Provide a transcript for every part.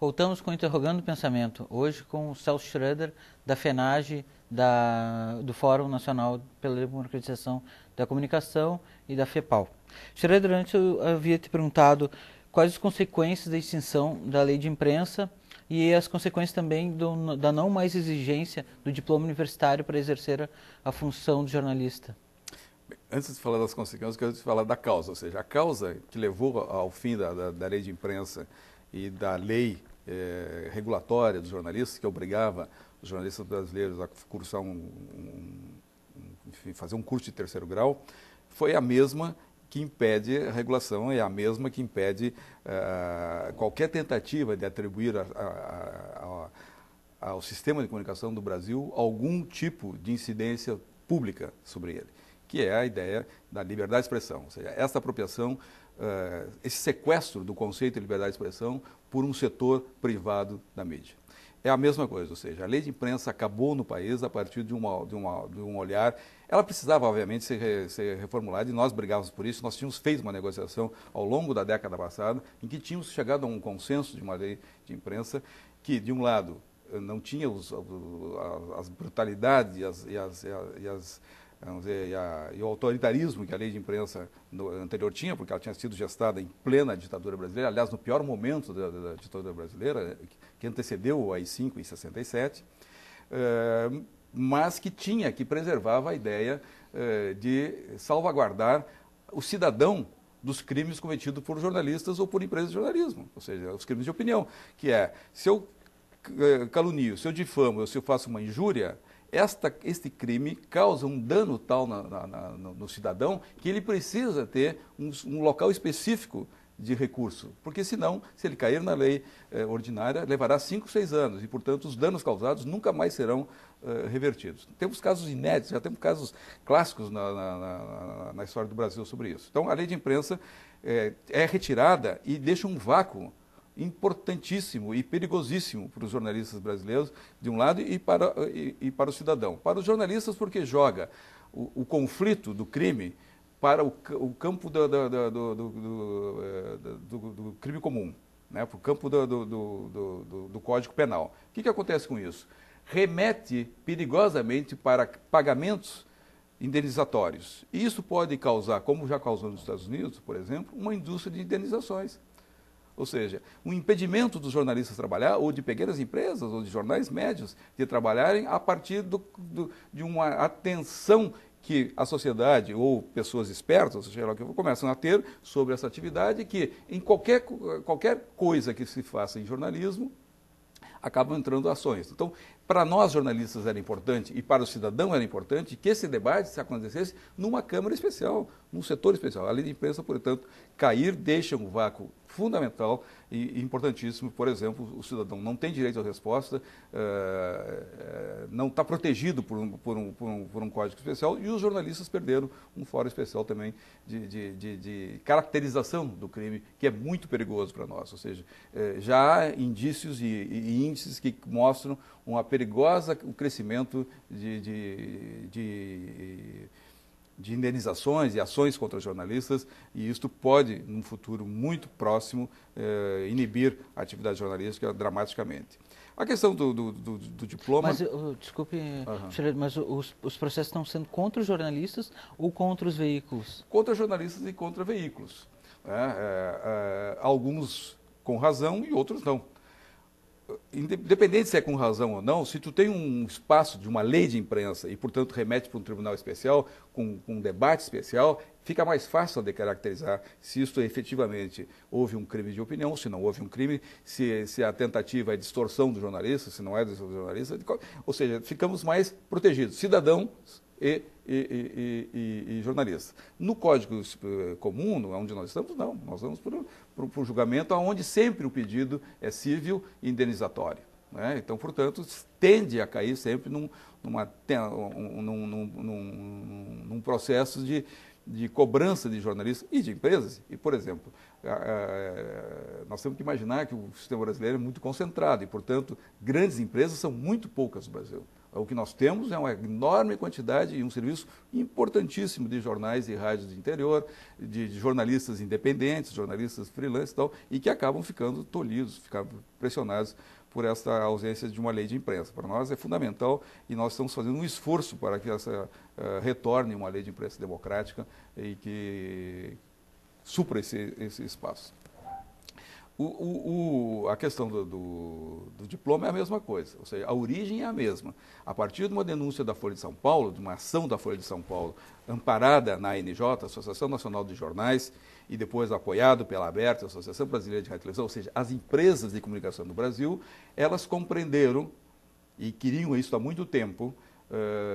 Voltamos com o Interrogando o Pensamento, hoje com o Celso Schroeder, da FENAGE, do Fórum Nacional pela Democratização da Comunicação e da FEPAL. Schroeder, antes eu havia te perguntado quais as consequências da extinção da lei de imprensa e as consequências também da não mais exigência do diploma universitário para exercer a função de jornalista. Antes de falar das consequências, eu quero falar da causa, ou seja, a causa que levou ao fim da lei de imprensa e da lei regulatória dos jornalistas, que obrigava os jornalistas brasileiros a cursar fazer um curso de terceiro grau, foi a mesma que impede a regulação, é a mesma que impede qualquer tentativa de atribuir ao sistema de comunicação do Brasil algum tipo de incidência pública sobre ele, que é a ideia da liberdade de expressão, ou seja, essa apropriação, esse sequestro do conceito de liberdade de expressão por um setor privado da mídia. É a mesma coisa, ou seja, a lei de imprensa acabou no país a partir de um olhar. Ela precisava, obviamente, ser reformulada e nós brigávamos por isso. Nós tínhamos feito uma negociação ao longo da década passada em que tínhamos chegado a um consenso de uma lei de imprensa que, de um lado, não tinha as brutalidades e o autoritarismo que a lei de imprensa anterior tinha, porque ela tinha sido gestada em plena ditadura brasileira, aliás, no pior momento da ditadura brasileira, que antecedeu o AI-5 em 67, mas que preservava a ideia de salvaguardar o cidadão dos crimes cometidos por jornalistas ou por empresas de jornalismo, ou seja, os crimes de opinião, que é, se eu calunio, se eu difamo, ou se eu faço uma injúria, este crime causa um dano tal no cidadão que ele precisa ter um local específico de recurso, porque senão, se ele cair na lei ordinária, levará 5, 6 anos e, portanto, os danos causados nunca mais serão revertidos. Temos casos inéditos, já temos casos clássicos na história do Brasil sobre isso. Então, a lei de imprensa é retirada e deixa um vácuo importantíssimo e perigosíssimo para os jornalistas brasileiros, de um lado, e para o cidadão. Para os jornalistas, porque joga o conflito do crime para o campo do crime comum, né? Para o campo do Código Penal. O que acontece com isso? Remete perigosamente para pagamentos indenizatórios. E isso pode causar, como já causou nos Estados Unidos, por exemplo, uma indústria de indenizações. Ou seja, um impedimento dos jornalistas trabalhar, ou de pequenas empresas, ou de jornais médios, de trabalharem a partir de uma atenção que a sociedade ou pessoas espertas, seja lá o que for, começam a ter sobre essa atividade, que em qualquer coisa que se faça em jornalismo, acabam entrando ações. Então, para nós jornalistas era importante e para o cidadão era importante que esse debate se acontecesse numa Câmara especial, num setor especial. A lei de imprensa, portanto, cair deixa um vácuo fundamental e importantíssimo. Por exemplo, o cidadão não tem direito à resposta, não está protegido por um código especial e os jornalistas perderam um fórum especial também de caracterização do crime, que é muito perigoso para nós. Ou seja, já há indícios e índices que mostram uma perigosa crescimento de indenizações e ações contra jornalistas, e isto pode, num futuro muito próximo, inibir a atividade jornalística dramaticamente. A questão do diploma... Mas, desculpe, mas os processos estão sendo contra os jornalistas ou contra os veículos? Contra jornalistas e contra veículos. Alguns com razão e outros não. Independente se é com razão ou não, se tu tem um espaço de uma lei de imprensa e, portanto, remete para um tribunal especial, com um debate especial, fica mais fácil de caracterizar se isto efetivamente houve um crime de opinião, se não houve um crime, se a tentativa é distorção do jornalista, se não é distorção do jornalista, ou seja, ficamos mais protegidos, cidadãos e jornalistas. No Código Comum, onde nós estamos, não. Nós vamos para o julgamento onde sempre o pedido é cível e indenizatório, né? Então, portanto, tende a cair sempre num processo de cobrança de jornalistas e de empresas. E, por exemplo, nós temos que imaginar que o sistema brasileiro é muito concentrado e, portanto, grandes empresas são muito poucas no Brasil. O que nós temos é uma enorme quantidade e um serviço importantíssimo de jornais e rádios de interior, de jornalistas independentes, jornalistas freelancers e tal, e que acabam ficando tolhidos, ficam pressionados por essa ausência de uma lei de imprensa. Para nós é fundamental e nós estamos fazendo um esforço para que essa retorne uma lei de imprensa democrática e que supra esse espaço. A questão do diploma é a mesma coisa, ou seja, a origem é a mesma. A partir de uma denúncia da Folha de São Paulo, de uma ação da Folha de São Paulo, amparada na ANJ, Associação Nacional de Jornais, e depois apoiado pela ABERT, Associação Brasileira de Rádio e Televisão, ou seja, as empresas de comunicação do Brasil, elas compreenderam, e queriam isso há muito tempo,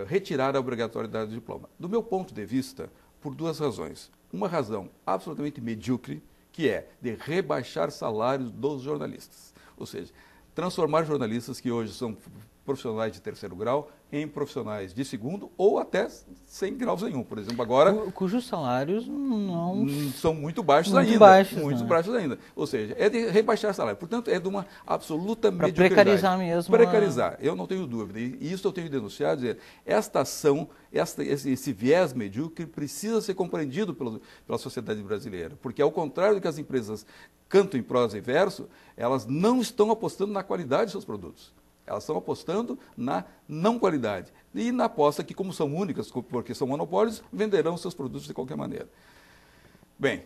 retirar a obrigatoriedade do diploma. Do meu ponto de vista, por duas razões. Uma razão absolutamente medíocre, que é de rebaixar salários dos jornalistas. Ou seja, transformar jornalistas que hoje são profissionais de terceiro grau em profissionais de segundo ou até sem graus nenhum. Por exemplo, agora... Cujos salários não... são muito baixos muito ainda. Baixos, muito né? baixos ainda. Ou seja, é de rebaixar salário. Portanto, é de uma absoluta Para mediocridade. precarizar mesmo. Precarizar, eu não tenho dúvida. E isso eu tenho denunciado, dizer, esta ação, esse viés medíocre precisa ser compreendido pela sociedade brasileira. Porque, ao contrário do que as empresas cantam em prosa e verso, elas não estão apostando na qualidade de seus produtos. Elas estão apostando na não qualidade. E na aposta que, como são únicas, porque são monopólios, venderão seus produtos de qualquer maneira. Bem,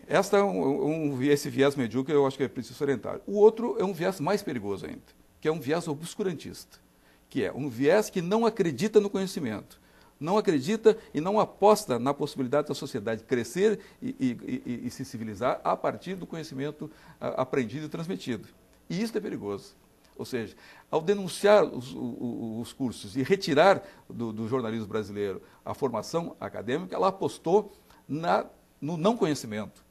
esse viés medíocre eu acho que é preciso orientar. O outro é um viés mais perigoso ainda, que é um viés obscurantista, que é um viés que não acredita no conhecimento, não acredita e não aposta na possibilidade da sociedade crescer e se civilizar a partir do conhecimento aprendido e transmitido. E isso é perigoso. Ou seja, ao denunciar os cursos e retirar do jornalismo brasileiro a formação acadêmica, ela apostou no não conhecimento,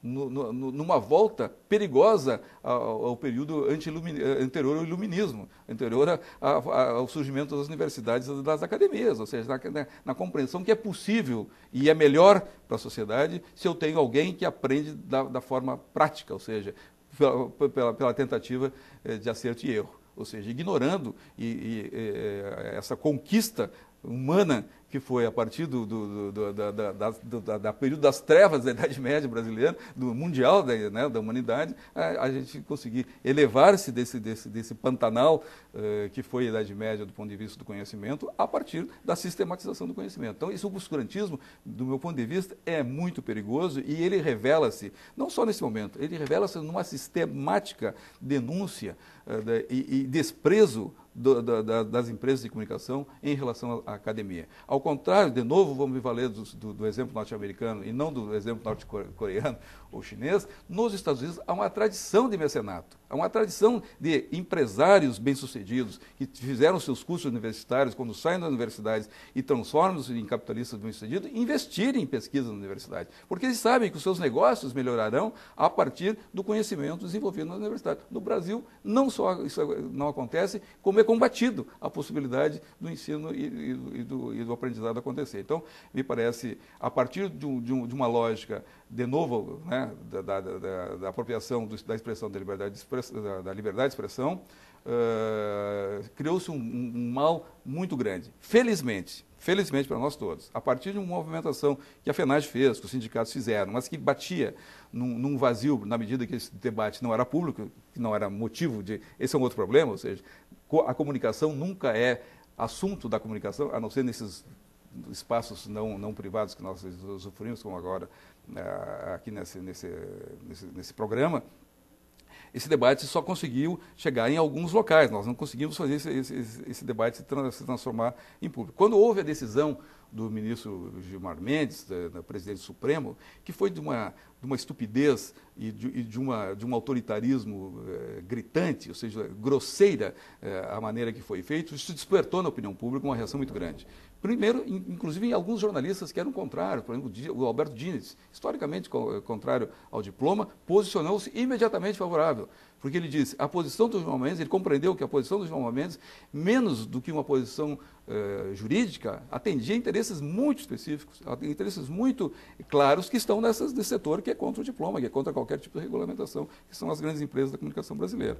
numa volta perigosa ao período anterior ao iluminismo, anterior ao surgimento das universidades e das academias, ou seja, na compreensão que é possível e é melhor para a sociedade se eu tenho alguém que aprende da forma prática, ou seja, pela tentativa de acerto e erro, ou seja, ignorando essa conquista humana que foi a partir do período das trevas da Idade Média brasileira, do mundial da humanidade, a gente conseguir elevar-se desse pantanal que foi a Idade Média do ponto de vista do conhecimento, a partir da sistematização do conhecimento. Então, esse obscurantismo, do meu ponto de vista, é muito perigoso e ele revela-se, não só nesse momento, ele revela-se numa sistemática denúncia e desprezo das empresas de comunicação em relação à academia. Ao contrário, de novo, vamos me valer do exemplo norte-americano e não do exemplo norte-coreano ou chinês, nos Estados Unidos há uma tradição de mecenato, há uma tradição de empresários bem-sucedidos que fizeram seus cursos universitários, quando saem das universidades e transformam-se em capitalistas bem-sucedidos, investirem em pesquisa na universidade, porque eles sabem que os seus negócios melhorarão a partir do conhecimento desenvolvido na universidade. No Brasil, não só isso não acontece, como é combatido a possibilidade do ensino e do aprendizado acontecer. Então, me parece, a partir de uma lógica, de novo, né, da apropriação da expressão da liberdade de expressão, criou-se um mal muito grande. Felizmente para nós todos, a partir de uma movimentação que a FENAGE fez, que os sindicatos fizeram, mas que batia num vazio na medida que esse debate não era público, que não era motivo de... Esse é um outro problema, ou seja, a comunicação nunca é assunto da comunicação, a não ser nesses espaços não privados que nós usufruímos, como agora aqui nesse programa. Esse debate só conseguiu chegar em alguns locais, nós não conseguimos fazer esse debate se transformar em público. Quando houve a decisão do ministro Gilmar Mendes, da presidente do Supremo, que foi de uma estupidez e de um autoritarismo gritante, ou seja, grosseira a maneira que foi feito, isso despertou na opinião pública uma reação muito grande. Primeiro, inclusive em alguns jornalistas que eram contrários, por exemplo, o Alberto Dines, historicamente contrário ao diploma, posicionou-se imediatamente favorável, porque ele disse, a posição do Gilmar Mendes, ele compreendeu que a posição do Gilmar Mendes, menos do que uma posição jurídica, atendia interesses muito específicos, interesses muito claros que estão nesse setor que é contra o diploma, que é contra qualquer tipo de regulamentação, que são as grandes empresas da comunicação brasileira.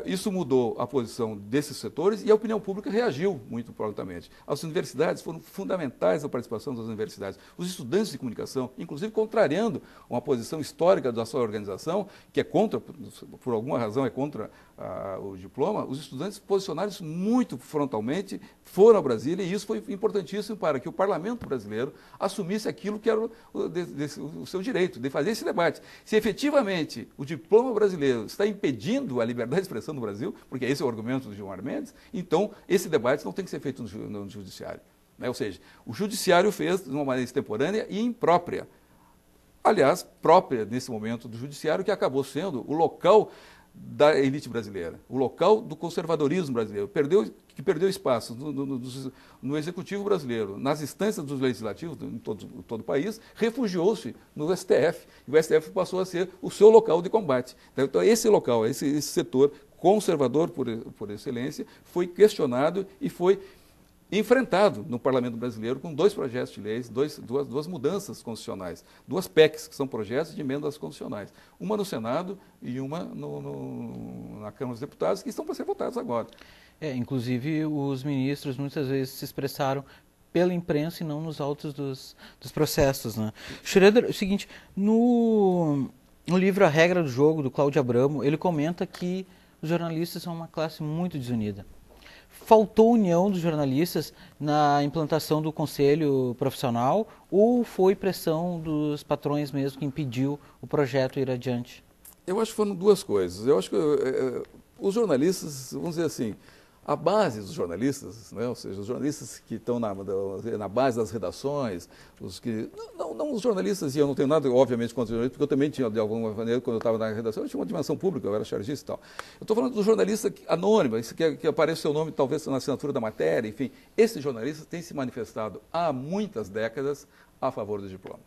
Isso mudou a posição desses setores e a opinião pública reagiu muito prontamente. As universidades foram fundamentais a participação das universidades. Os estudantes de comunicação, inclusive contrariando uma posição histórica da sua organização, que é contra, por alguma razão é contra o diploma, os estudantes posicionaram-se muito frontalmente, foram a Brasília, e isso foi importantíssimo para que o parlamento brasileiro assumisse aquilo que era o seu direito, de fazer esse debate. Se efetivamente o diploma brasileiro está impedindo a liberdade de expressão no Brasil, porque esse é o argumento do Gilmar Mendes, então esse debate não tem que ser feito no judiciário. Né? Ou seja, o judiciário fez de uma maneira extemporânea e imprópria. Aliás, própria nesse momento do judiciário, que acabou sendo o local da elite brasileira, o local do conservadorismo brasileiro, que perdeu espaço no executivo brasileiro, nas instâncias dos legislativos em todo o país, refugiou-se no STF, e o STF passou a ser o seu local de combate. Então, esse local, esse setor conservador por excelência, foi questionado e foi enfrentado no parlamento brasileiro com 2 projetos de leis, duas mudanças constitucionais, 2 PECs, que são projetos de emendas constitucionais, uma no Senado e uma na Câmara dos Deputados, que estão para ser votadas agora. Inclusive, os ministros muitas vezes se expressaram pela imprensa e não nos autos dos processos. Né? Schroeder, é o seguinte, no livro A Regra do Jogo, do Cláudio Abramo, ele comenta que os jornalistas são uma classe muito desunida. Faltou união dos jornalistas na implantação do conselho profissional ou foi pressão dos patrões mesmo que impediu o projeto ir adiante? Eu acho que foram 2 coisas. Eu acho que os jornalistas, vamos dizer assim, a base dos jornalistas, né, ou seja, os jornalistas que estão na base das redações, não os jornalistas, e eu não tenho nada, obviamente, contra os jornalistas, porque eu também tinha, de alguma maneira, quando eu estava na redação, eu tinha uma dimensão pública, eu era chargista e tal. Eu estou falando do jornalista anônimo, que aparece o seu nome talvez na assinatura da matéria, enfim. Esse jornalista tem se manifestado há muitas décadas a favor do diploma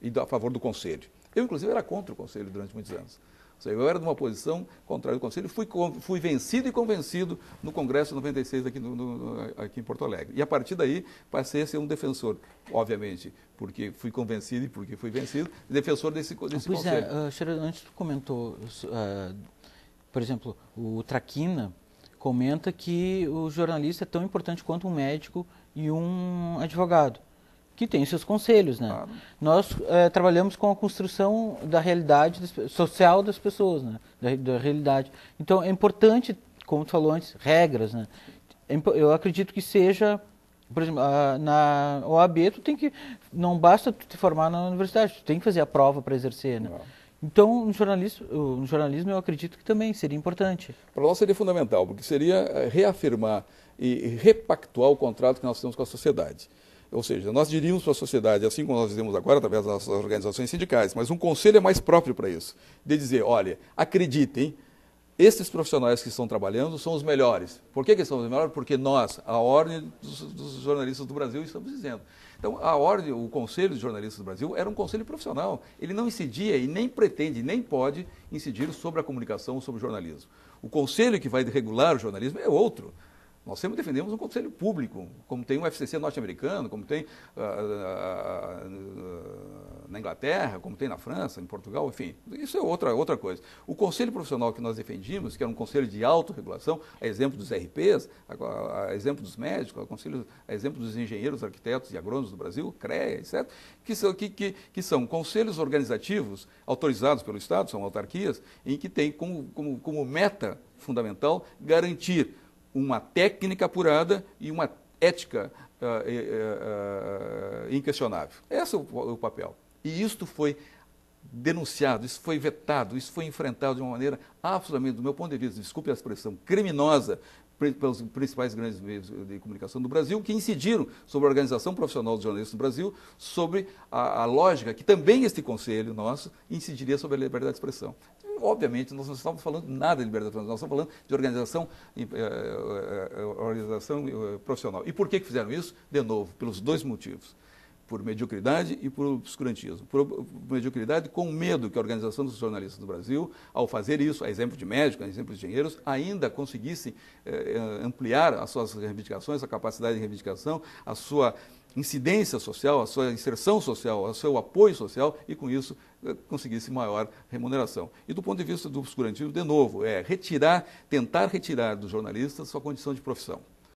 e a favor do conselho. Eu, inclusive, era contra o conselho durante muitos anos. Eu era de uma posição contrária do Conselho, fui vencido e convencido no Congresso 96 aqui em Porto Alegre. E a partir daí passei a ser um defensor, obviamente, porque fui convencido e porque fui vencido, defensor desse Conselho. Antes tu comentou, por exemplo, o Traquina comenta que o jornalista é tão importante quanto um médico e um advogado, que tem seus conselhos, né? Claro. Nós trabalhamos com a construção da realidade social das pessoas, né? Da realidade. Então, é importante, como tu falou antes, regras, né? Eu acredito que seja, por exemplo, na OAB, não basta tu te formar na universidade, tu tem que fazer a prova para exercer, né? Claro. Então, no jornalismo, eu acredito que também seria importante. Para nós seria fundamental, porque seria reafirmar e repactuar o contrato que nós temos com a sociedade. Ou seja, nós diríamos para a sociedade, assim como nós dizemos agora, através das organizações sindicais, mas um conselho é mais próprio para isso, de dizer, olha, acreditem, esses profissionais que estão trabalhando são os melhores. Por que são os melhores? Porque nós, a Ordem dos Jornalistas do Brasil, estamos dizendo. Então, a Ordem, o Conselho dos Jornalistas do Brasil era um conselho profissional. Ele não incidia e nem pretende, nem pode incidir sobre a comunicação, sobre o jornalismo. O conselho que vai regular o jornalismo é outro. Nós sempre defendemos um conselho público, como tem o FCC norte-americano, como tem na Inglaterra, como tem na França, em Portugal, enfim. Isso é outra coisa. O conselho profissional que nós defendíamos, que era um conselho de autorregulação, a exemplo dos RPs, a exemplo dos médicos, a exemplo dos engenheiros, arquitetos e agrônomos do Brasil, CREA, etc., que são conselhos organizativos autorizados pelo Estado, são autarquias, em que tem como meta fundamental garantir uma técnica apurada e uma ética inquestionável. Esse é o papel. E isto foi denunciado, isso foi vetado, isso foi enfrentado de uma maneira absolutamente, do meu ponto de vista, desculpe a expressão, criminosa, pelos principais grandes meios de comunicação do Brasil, que incidiram sobre a organização profissional dos jornalistas do Brasil, sobre a lógica que também este conselho nosso incidiria sobre a liberdade de expressão. Obviamente, nós não estamos falando nada de liberdade de expressão, nós estamos falando de organização profissional. E por que fizeram isso? De novo, pelos 2 motivos. por mediocridade e por obscurantismo. Por mediocridade com medo que a Organização dos Jornalistas do Brasil, ao fazer isso, a exemplo de médicos, a exemplo de engenheiros, ainda conseguisse ampliar as suas reivindicações, a capacidade de reivindicação, a sua incidência social, a sua inserção social, o seu apoio social e, com isso, conseguisse maior remuneração. E do ponto de vista do obscurantismo, de novo, tentar retirar dos jornalistas sua condição de profissão.